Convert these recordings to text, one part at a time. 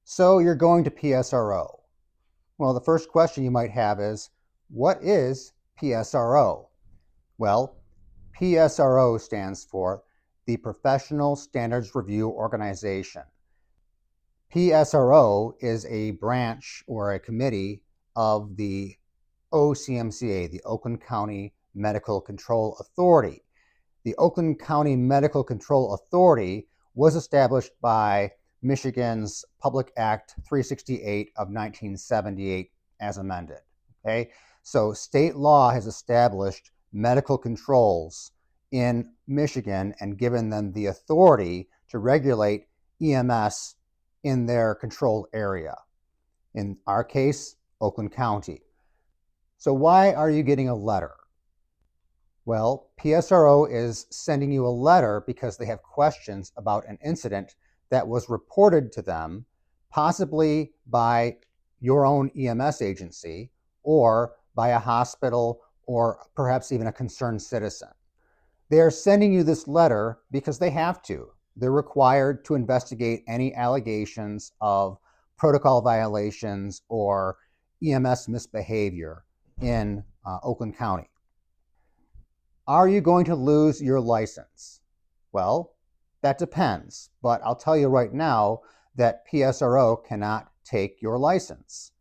So you're going to PSRO. Well, the first question you might have is, what is PSRO? Well, PSRO stands for the Professional Standards Review Organization. PSRO is a branch or a committee of the OCMCA, the Oakland County Medical Control Authority. The Oakland County Medical Control Authority was established by Michigan's Public Act 368 of 1978 as amended. Okay, so state law has established medical controls in Michigan and given them the authority to regulate EMS in their controlled area. In our case, Oakland County. So why are you getting a letter? Well, PSRO is sending you a letter because they have questions about an incident that was reported to them, possibly by your own EMS agency or by a hospital or perhaps even a concerned citizen. They are sending you this letter because they have to. They're required to investigate any allegations of protocol violations or EMS misbehavior in Oakland County. Are you going to lose your license? Well, that depends, but I'll tell you right now that PSRO cannot take your license.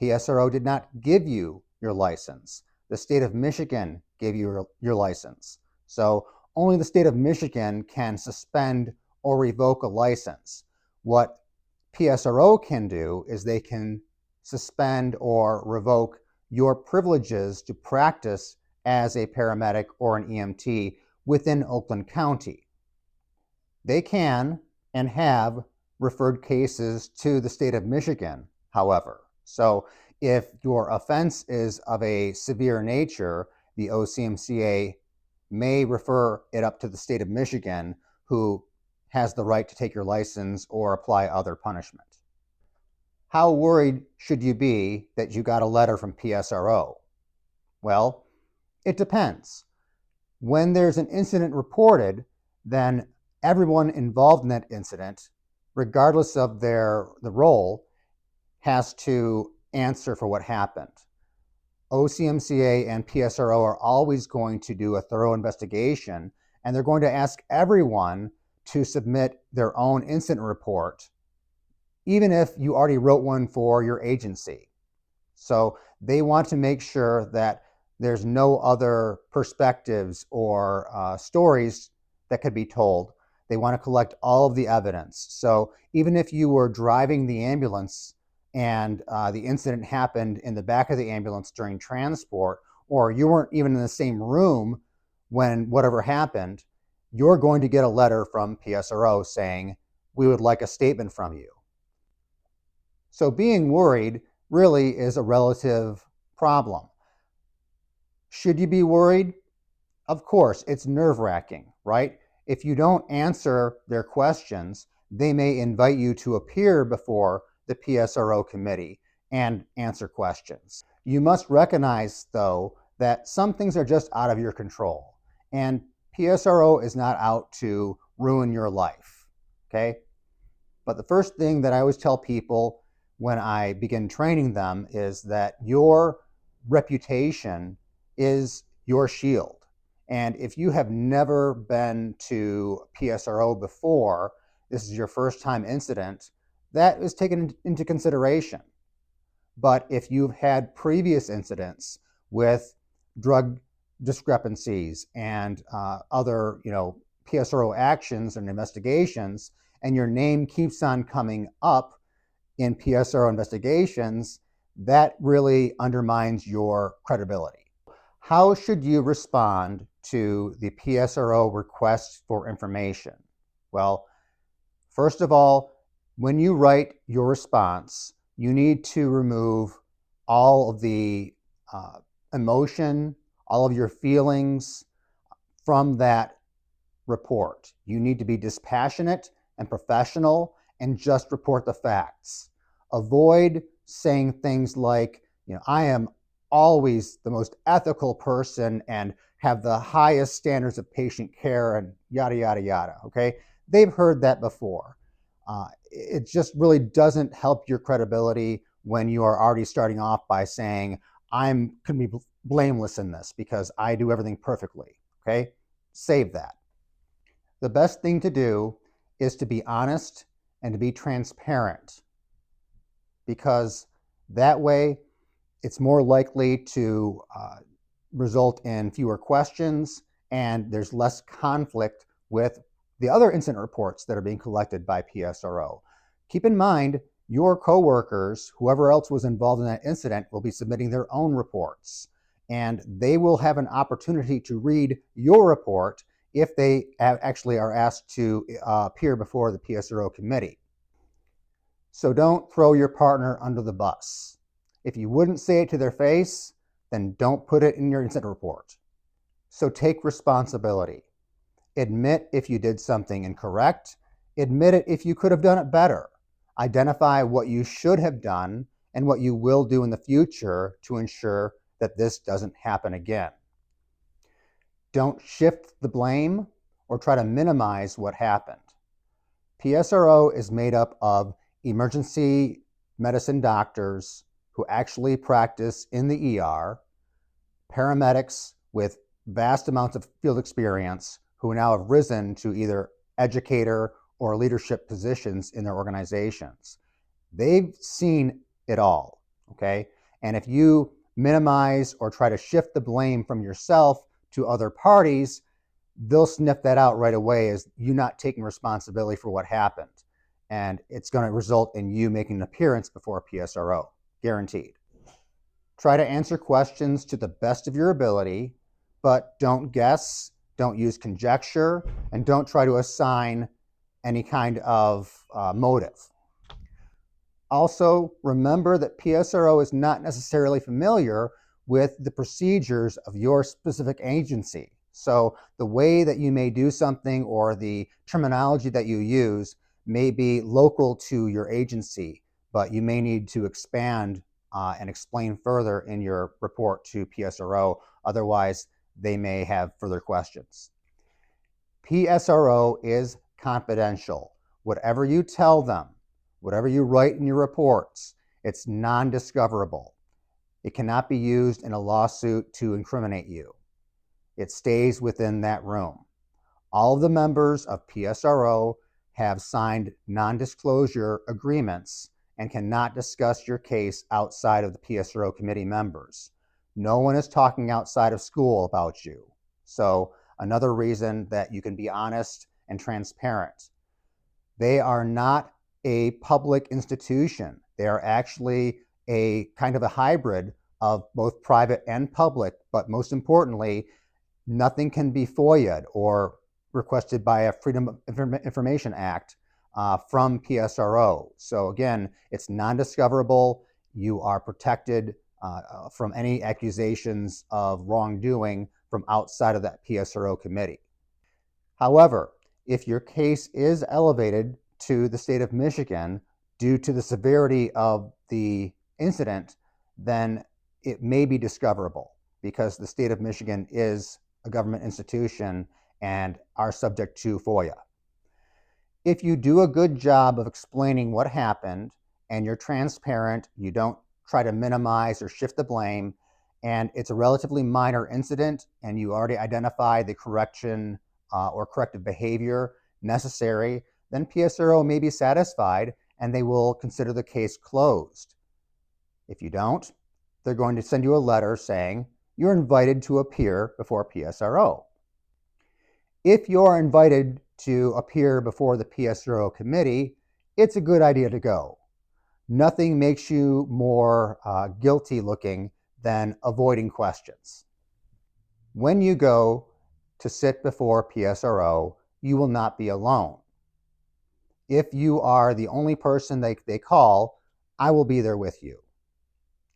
PSRO did not give you your license. The state of Michigan gave you your license. So only the state of Michigan can suspend or revoke a license. What PSRO can do is they can suspend or revoke your privileges to practice as a paramedic or an EMT within Oakland County. They can and have referred cases to the state of Michigan, however. So if your offense is of a severe nature, the OCMCA may refer it up to the state of Michigan, who has the right to take your license or apply other punishment. How worried should you be that you got a letter from PSRO? Well, it depends. When there's an incident reported, then everyone involved in that incident, regardless of the role, has to answer for what happened. OCMCA and PSRO are always going to do a thorough investigation, and they're going to ask everyone to submit their own incident report, even if you already wrote one for your agency. So they want to make sure that there's no other perspectives or stories that could be told. They want to collect all of the evidence. So even if you were driving the ambulance and the incident happened in the back of the ambulance during transport, or you weren't even in the same room when whatever happened, you're going to get a letter from PSRO saying, we would like a statement from you. So being worried really is a relative problem. Should you be worried? Of course, it's nerve-wracking, right? If you don't answer their questions, they may invite you to appear before the PSRO committee and answer questions. You must recognize, though, that some things are just out of your control, and PSRO is not out to ruin your life, okay? But the first thing that I always tell people when I begin training them is that your reputation is your shield. And if you have never been to PSRO before, this is your first time incident, that is taken into consideration. But if you've had previous incidents with drug discrepancies and other PSRO actions and investigations, and your name keeps on coming up in PSRO investigations, that really undermines your credibility. How should you respond to the PSRO requests for information? Well, first of all, when you write your response, you need to remove all of the emotion, all of your feelings from that report. You need to be dispassionate and professional and just report the facts. Avoid saying things like, I am always the most ethical person and have the highest standards of patient care and yada, yada, yada, okay? They've heard that before. It just really doesn't help your credibility when you are already starting off by saying, I'm going to be blameless in this because I do everything perfectly. Okay? Save that. The best thing to do is to be honest and to be transparent, because that way it's more likely to result in fewer questions, and there's less conflict with the other incident reports that are being collected by PSRO. Keep in mind, your coworkers, whoever else was involved in that incident, will be submitting their own reports, and they will have an opportunity to read your report if they actually are asked to appear before the PSRO committee. So don't throw your partner under the bus. If you wouldn't say it to their face, then don't put it in your incident report. So take responsibility. Admit if you did something incorrect. Admit it if you could have done it better. Identify what you should have done and what you will do in the future to ensure that this doesn't happen again. Don't shift the blame or try to minimize what happened. PSRO is made up of emergency medicine doctors who actually practice in the ER, paramedics with vast amounts of field experience who now have risen to either educator or leadership positions in their organizations. They've seen it all, okay? And if you minimize or try to shift the blame from yourself to other parties, they'll sniff that out right away as you not taking responsibility for what happened. And it's going to result in you making an appearance before PSRO, guaranteed. Try to answer questions to the best of your ability, but don't guess, don't use conjecture, and don't try to assign any kind of motive. Also, remember that PSRO is not necessarily familiar with the procedures of your specific agency. So the way that you may do something or the terminology that you use may be local to your agency, but you may need to expand and explain further in your report to PSRO. Otherwise, they may have further questions. PSRO is confidential. Whatever you tell them, whatever you write in your reports, it's non-discoverable. It cannot be used in a lawsuit to incriminate you. It stays within that room. All of the members of PSRO have signed non-disclosure agreements and cannot discuss your case outside of the PSRO committee members. No one is talking outside of school about you. So another reason that you can be honest and transparent. They are not a public institution. They are actually a kind of a hybrid of both private and public, but most importantly, nothing can be FOIA'd or requested by a Freedom of Information Act from PSRO. So again, it's non-discoverable. You are protected from any accusations of wrongdoing from outside of that PSRO committee. However, if your case is elevated to the state of Michigan due to the severity of the incident, then it may be discoverable because the state of Michigan is a government institution and are subject to FOIA. If you do a good job of explaining what happened and you're transparent, you don't try to minimize or shift the blame, and it's a relatively minor incident and you already identify the correction or corrective behavior necessary, then PSRO may be satisfied and they will consider the case closed. If you don't, they're going to send you a letter saying you're invited to appear before PSRO. If you're invited to appear before the PSRO committee, it's a good idea to go. Nothing makes you more guilty looking than avoiding questions. When you go to sit before PSRO, you will not be alone. If you are the only person they call, I will be there with you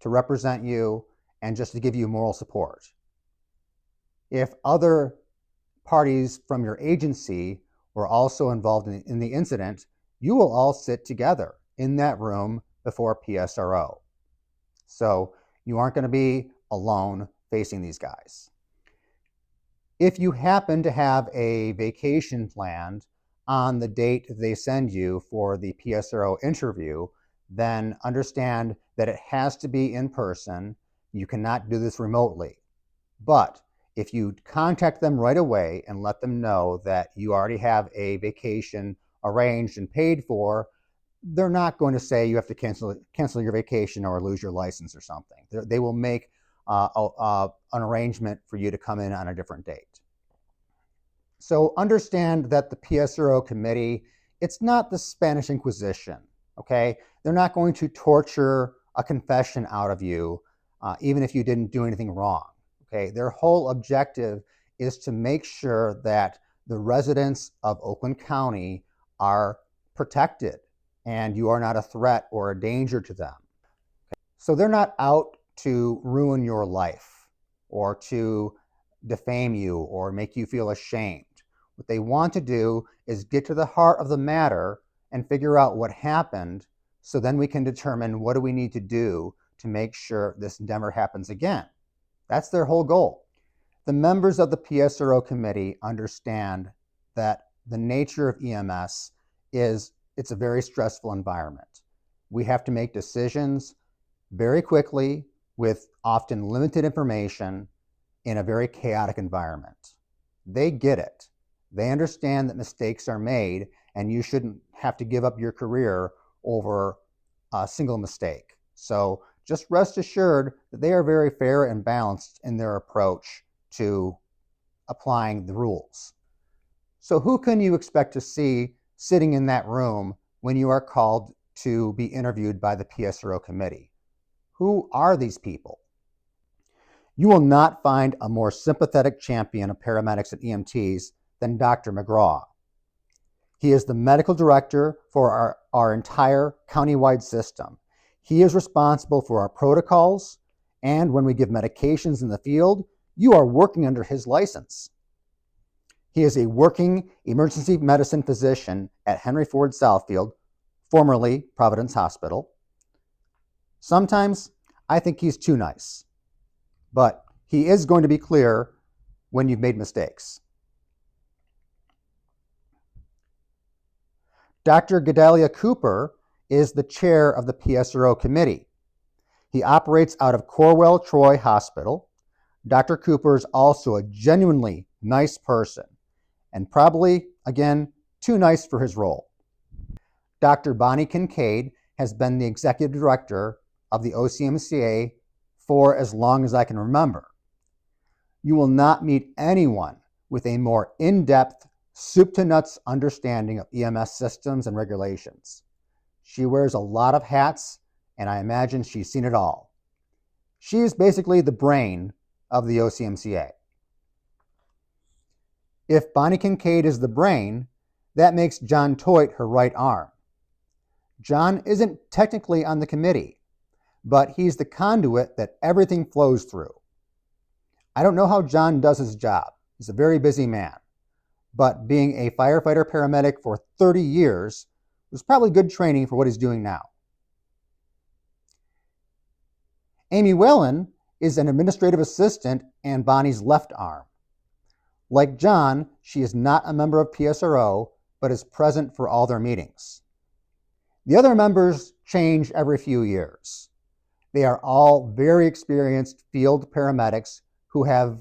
to represent you and just to give you moral support. If other parties from your agency were also involved in the incident, you will all sit together in that room before PSRO. So you aren't going to be alone facing these guys. If you happen to have a vacation planned, on the date they send you for the PSRO interview, then understand that it has to be in person. You cannot do this remotely. But if you contact them right away and let them know that you already have a vacation arranged and paid for, they're not going to say you have to cancel your vacation or lose your license or something. They will make an arrangement for you to come in on a different date. So understand that the PSRO committee, it's not the Spanish Inquisition, okay? They're not going to torture a confession out of you, even if you didn't do anything wrong, okay? Their whole objective is to make sure that the residents of Oakland County are protected and you are not a threat or a danger to them. So they're not out to ruin your life or to defame you or make you feel ashamed. What they want to do is get to the heart of the matter and figure out what happened, so then we can determine what do we need to do to make sure this never happens again. That's their whole goal. The members of the PSRO committee understand that the nature of EMS is it's a very stressful environment. We have to make decisions very quickly with often limited information in a very chaotic environment. They get it. They understand that mistakes are made and you shouldn't have to give up your career over a single mistake. So just rest assured that they are very fair and balanced in their approach to applying the rules. So who can you expect to see sitting in that room when you are called to be interviewed by the PSRO committee? Who are these people? You will not find a more sympathetic champion of paramedics and EMTs than Dr. McGraw. He is the medical director for our entire countywide system. He is responsible for our protocols, and when we give medications in the field, you are working under his license. He is a working emergency medicine physician at Henry Ford Southfield, formerly Providence Hospital. Sometimes I think he's too nice, but he is going to be clear when you've made mistakes. Dr. Gedalia Cooper is the chair of the PSRO committee. He operates out of Corwell Troy Hospital. Dr. Cooper is also a genuinely nice person and probably, again, too nice for his role. Dr. Bonnie Kincaid has been the executive director of the OCMCA for as long as I can remember. You will not meet anyone with a more in-depth, soup-to-nuts understanding of EMS systems and regulations. She wears a lot of hats, and I imagine she's seen it all. She is basically the brain of the OCMCA. If Bonnie Kincaid is the brain, that makes John Toit her right arm. John isn't technically on the committee, but he's the conduit that everything flows through. I don't know how John does his job. He's a very busy man. But being a firefighter paramedic for 30 years was probably good training for what he's doing now. Amy Whalen is an administrative assistant and Bonnie's left arm. Like John, she is not a member of PSRO, but is present for all their meetings. The other members change every few years. They are all very experienced field paramedics who have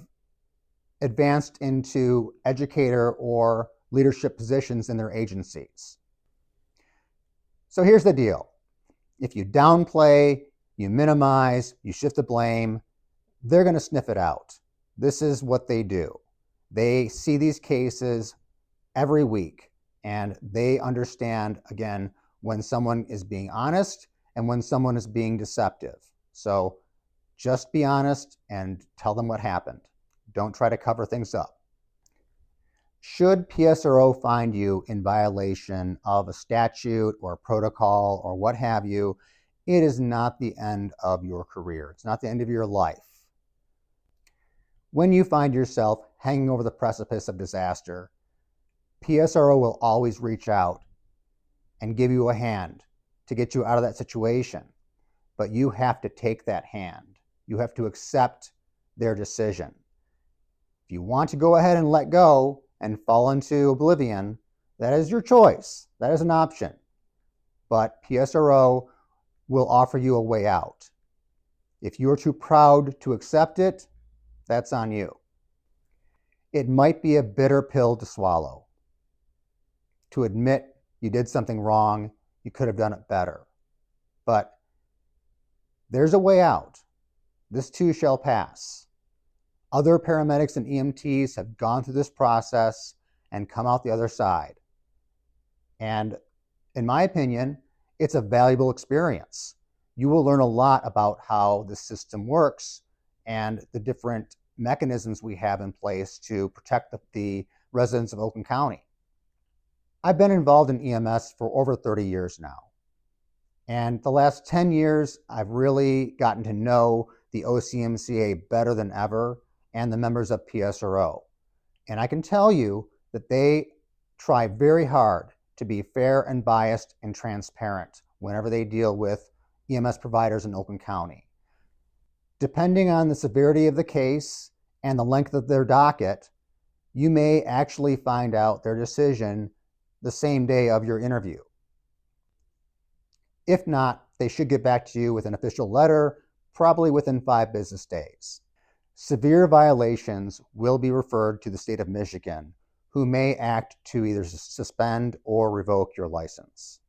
advanced into educator or leadership positions in their agencies. So here's the deal. If you downplay, you minimize, you shift the blame, they're going to sniff it out. This is what they do. They see these cases every week, and they understand, again, when someone is being honest and when someone is being deceptive. So just be honest and tell them what happened. Don't try to cover things up. Should PSRO find you in violation of a statute or a protocol or what have you, it is not the end of your career. It's not the end of your life. When you find yourself hanging over the precipice of disaster, PSRO will always reach out and give you a hand to get you out of that situation. But you have to take that hand. You have to accept their decision. If you want to go ahead and let go and fall into oblivion, That is your choice. That is an option. But PSRO will offer you a way out. If you're too proud to accept it, that's on you. It might be a bitter pill to swallow, to admit you did something wrong, you could have done it better. But there's a way out. This too shall pass. Other paramedics and EMTs have gone through this process and come out the other side. And in my opinion, it's a valuable experience. You will learn a lot about how the system works and the different mechanisms we have in place to protect the residents of Oakland County. I've been involved in EMS for over 30 years now. And the last 10 years, I've really gotten to know the OCMCA better than ever and the members of PSRO. And I can tell you that they try very hard to be fair and biased and transparent whenever they deal with EMS providers in Oakland County. Depending on the severity of the case and the length of their docket, you may actually find out their decision the same day of your interview. If not, they should get back to you with an official letter, probably within 5 business days. Severe violations will be referred to the state of Michigan, who may act to either suspend or revoke your license.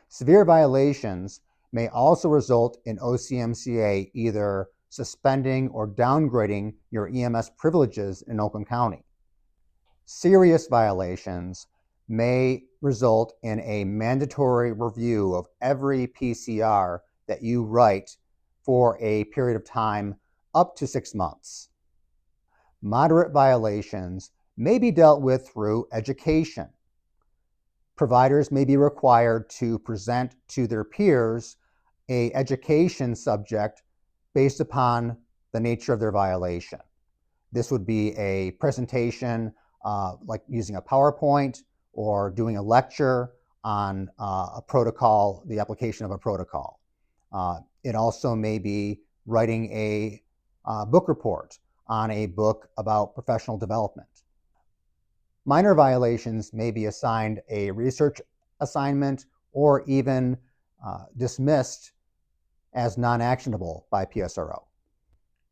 Severe violations may also result in OCMCA either suspending or downgrading your EMS privileges in Oakland County. Serious violations may result in a mandatory review of every PCR that you write for a period of time up to 6 months. Moderate violations may be dealt with through education. Providers may be required to present to their peers an education subject based upon the nature of their violation. This would be a presentation like using a PowerPoint or doing a lecture on a protocol, the application of a protocol. It also may be writing a book report on a book about professional development. Minor violations may be assigned a research assignment or even dismissed as non-actionable by PSRO.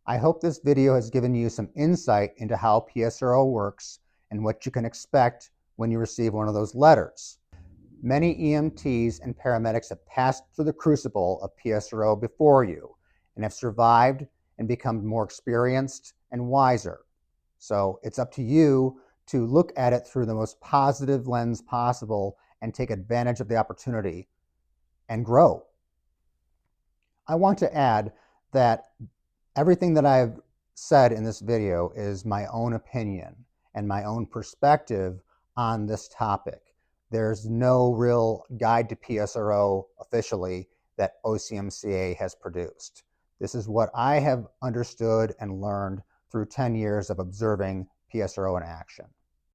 I hope this video has given you some insight into how PSRO works and what you can expect when you receive one of those letters. Many EMTs and paramedics have passed through the crucible of PSRO before you and have survived and become more experienced and wiser. So it's up to you to look at it through the most positive lens possible and take advantage of the opportunity and grow. I want to add that everything that I've said in this video is my own opinion and my own perspective on this topic. There's no real guide to PSRO officially that OCMCA has produced. This is what I have understood and learned through 10 years of observing PSRO in action.